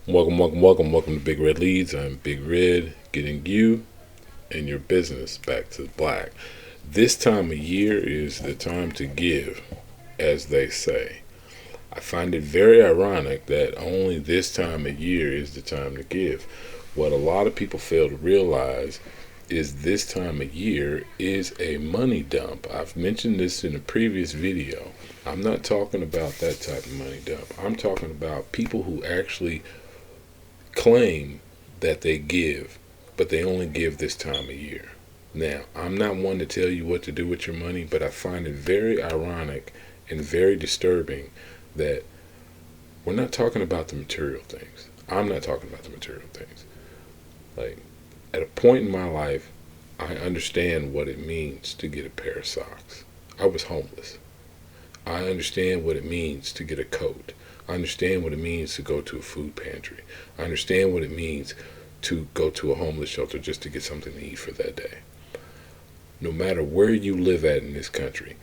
Welcome to Big Red Leads. I'm Big Red, getting you and your business back to black. This time of year is the time to give, as they say. I find it very ironic that only this time of year is the time to give. What a lot of people fail to realize is this time of year is a money dump. I've mentioned this in a previous video. I'm not talking about that type of money dump. I'm talking about people who actually claim that they give, but they only give this time of year. Now, I'm not one to tell you what to do with your money, but I find it very ironic and very disturbing that we're not talking about the material things. I'm not talking about the material things. Like, at a point in my life, I understand what it means to get a pair of socks. I was homeless. I understand what it means to get a coat. I understand what it means to go to a food pantry. I understand what it means to go to a homeless shelter just to get something to eat for that day. No matter where you live at in this country,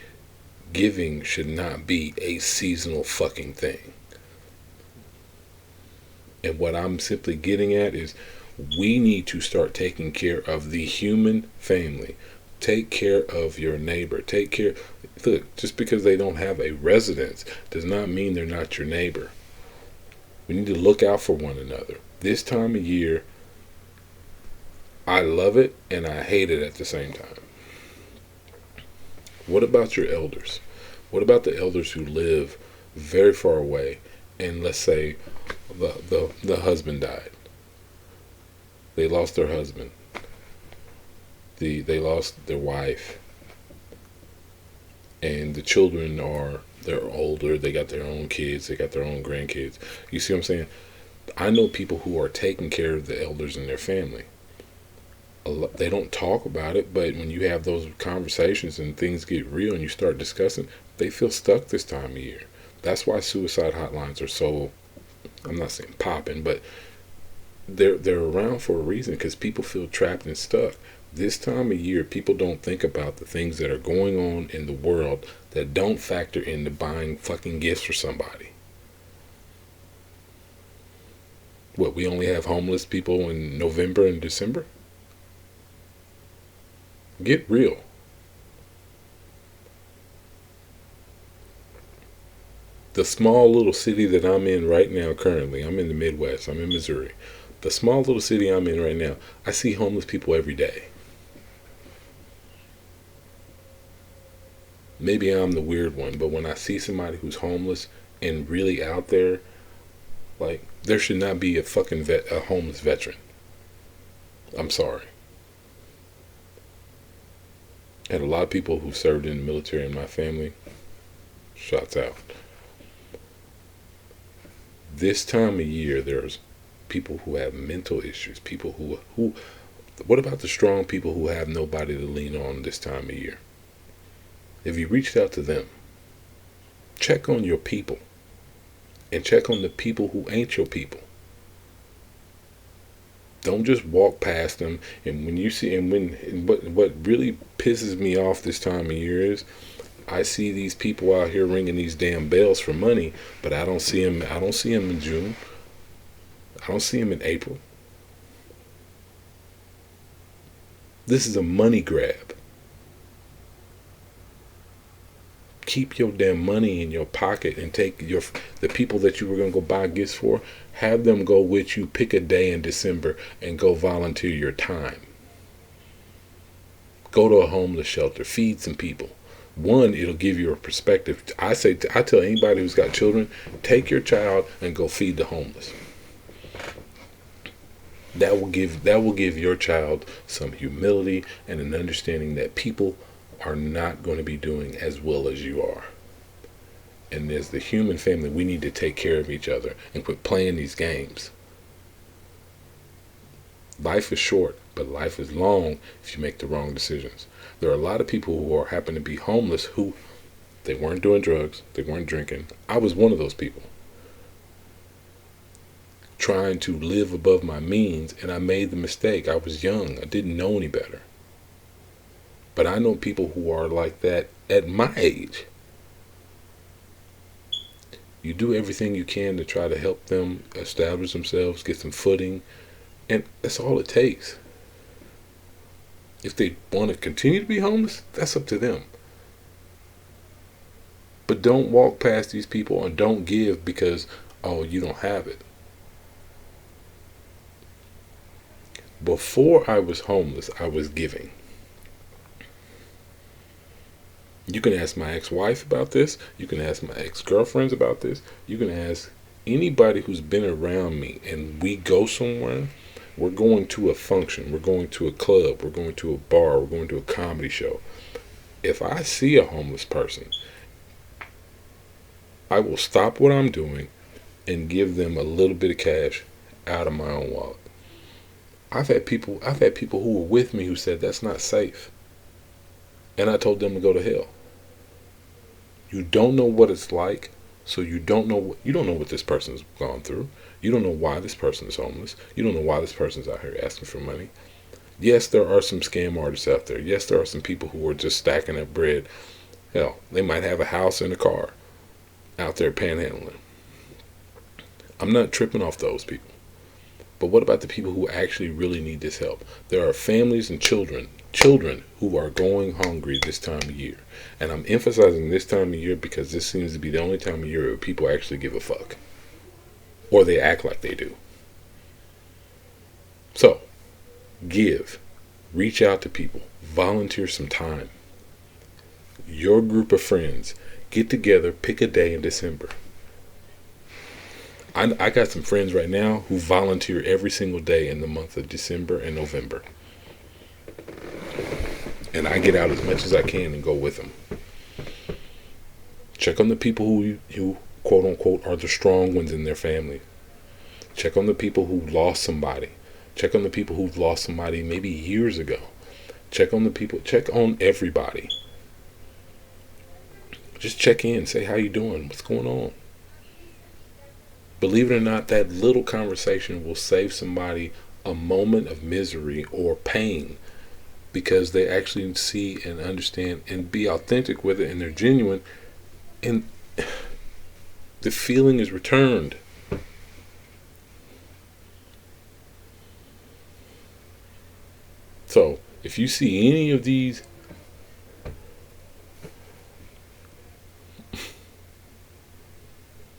giving should not be a seasonal fucking thing. And what I'm simply getting at is we need to start taking care of the human family. Take care of your neighbor. Take care. Look, just because they don't have a residence does not mean they're not your neighbor. We need to look out for one another. This time of year, I love it and I hate it at the same time. What about your elders? What about the elders who live very far away and let's say the husband died? They lost their husband. They lost their wife. And the children they're older, they got their own kids, they got their own grandkids. You see what I'm saying? I know people who are taking care of the elders in their family. They don't talk about it, but when you have those conversations and things get real and you start discussing, they feel stuck this time of year. That's why suicide hotlines are so, I'm not saying popping, but they're around for a reason because people feel trapped and stuck. This time of year, people don't think about the things that are going on in the world that don't factor into buying fucking gifts for somebody. What, we only have homeless people in November and December? Get real. The small little city that I'm in right now currently, I'm in the Midwest, I'm in Missouri. The small little city I'm in right now, I see homeless people every day. Maybe I'm the weird one, but when I see somebody who's homeless and really out there, like, there should not be a homeless veteran. I'm sorry. And a lot of people who served in the military in my family, shots out. This time of year, there's people who have mental issues, people who what about the strong people who have nobody to lean on this time of year? If you reached out to them, check on your people and check on the people who ain't your people. Don't just walk past them. And when you see, what really pisses me off this time of year is I see these people out here ringing these damn bells for money, but I don't see them. I don't see them in June. I don't see them in April. This is a money grab. Keep your damn money in your pocket and take the people that you were going to go buy gifts for, have them go with you, pick a day in December and go volunteer your time. Go to a homeless shelter, feed some people. One, it'll give you a perspective. I tell anybody who's got children, take your child and go feed the homeless. That will give your child some humility and an understanding that people are not going to be doing as well as you are. And as the human family, we need to take care of each other and quit playing these games. Life is short, but life is long if you make the wrong decisions. There are a lot of people who happen to be homeless who they weren't doing drugs, they weren't drinking. I was one of those people. Trying to live above my means, and I made the mistake. I was young. I didn't know any better. But I know people who are like that at my age. You do everything you can to try to help them establish themselves, get some footing, and that's all it takes. If they want to continue to be homeless, that's up to them. But don't walk past these people and don't give because, oh, you don't have it. Before I was homeless, I was giving. You can ask my ex-wife about this. You can ask my ex-girlfriends about this. You can ask anybody who's been around me, and we go somewhere. We're going to a function. We're going to a club. We're going to a bar. We're going to a comedy show. If I see a homeless person, I will stop what I'm doing and give them a little bit of cash out of my own wallet. I've had people who were with me who said that's not safe. And I told them to go to hell. You don't know what it's like, so you don't know what this person's gone through. You don't know why this person is homeless. You don't know why this person's out here asking for money. Yes, there are some scam artists out there. Yes, there are some people who are just stacking up bread. Hell, they might have a house and a car out there panhandling. I'm not tripping off those people. But what about the people who actually really need this help? There are families and children who are going hungry this time of year. And I'm emphasizing this time of year because this seems to be the only time of year where people actually give a fuck. Or they act like they do. So, give. Reach out to people. Volunteer some time. Your group of friends, get together, pick a day in December. I got some friends right now who volunteer every single day in the month of December and November. And I get out as much as I can and go with them. Check on the people who quote unquote are the strong ones in their family. Check on the people who lost somebody. Check on the people who lost somebody maybe years ago. Check on everybody. Just check in, say how you doing, what's going on. Believe it or not, that little conversation will save somebody a moment of misery or pain because they actually see and understand and be authentic with it and they're genuine and the feeling is returned. So, if you see any of these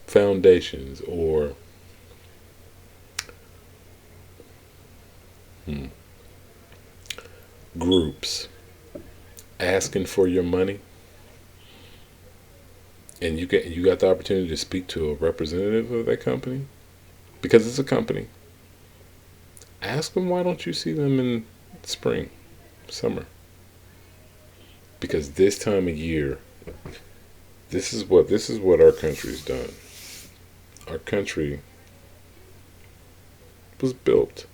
foundations or groups asking for your money and you got the opportunity to speak to a representative of that company because it's a company, ask them why don't you see them in spring, summer, because this time of year this is what our country's done. Our country was built.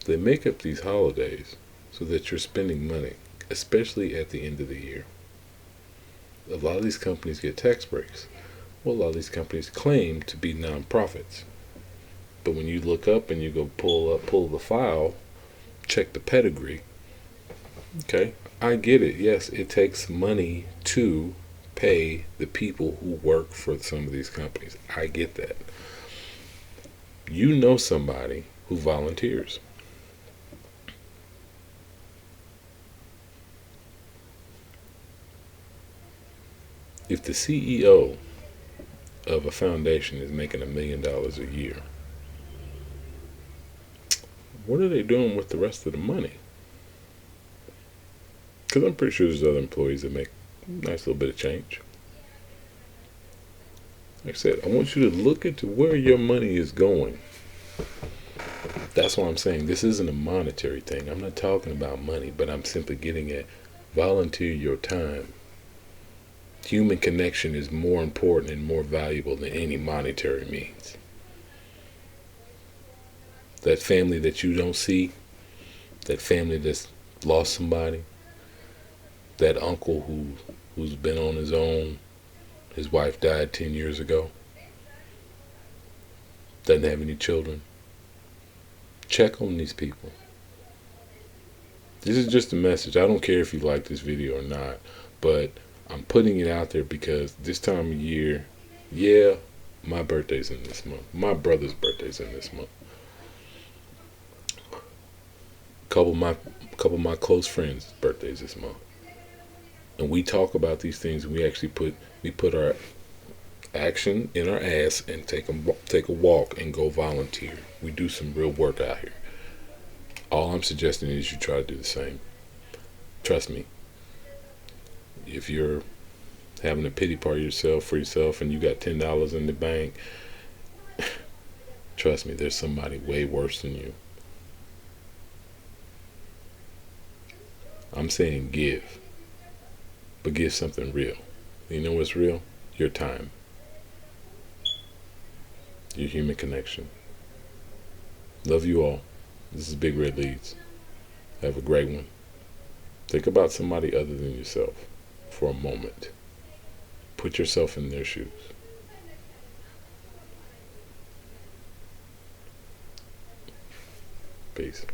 They make up these holidays so that you're spending money, especially at the end of the year. A lot of these companies get tax breaks. Well, a lot of these companies claim to be non-profits. But when you look up and you go pull the file, check the pedigree, okay, I get it. Yes, it takes money to pay the people who work for some of these companies. I get that. You know somebody who volunteers. If the CEO of a foundation is making $1 million a year, what are they doing with the rest of the money? Because I'm pretty sure there's other employees that make a nice little bit of change. Like I said, I want you to look into where your money is going. That's why I'm saying this isn't a monetary thing. I'm not talking about money, but I'm simply getting at volunteer your time. Human connection is more important and more valuable than any monetary means. That family that you don't see, that family that's lost somebody, that uncle who's been on his own, his wife died 10 years ago, doesn't have any children. Check on these people. This is just a message. I don't care if you like this video or not, but I'm putting it out there because this time of year, yeah, my birthday's in this month. My brother's birthday's in this month. Couple of my close friends' birthdays this month. And we talk about these things, and we put our action in our ass and take a walk and go volunteer. We do some real work out here. All I'm suggesting is you try to do the same. Trust me. If you're having a pity party for yourself and you got $10 in the bank, trust me, there's somebody way worse than you. I'm saying give, but give something real. You know what's real? Your time, your human connection. Love you all. This is Big Red Leads. Have a great one. Think about somebody other than yourself for a moment. Put yourself in their shoes. Peace.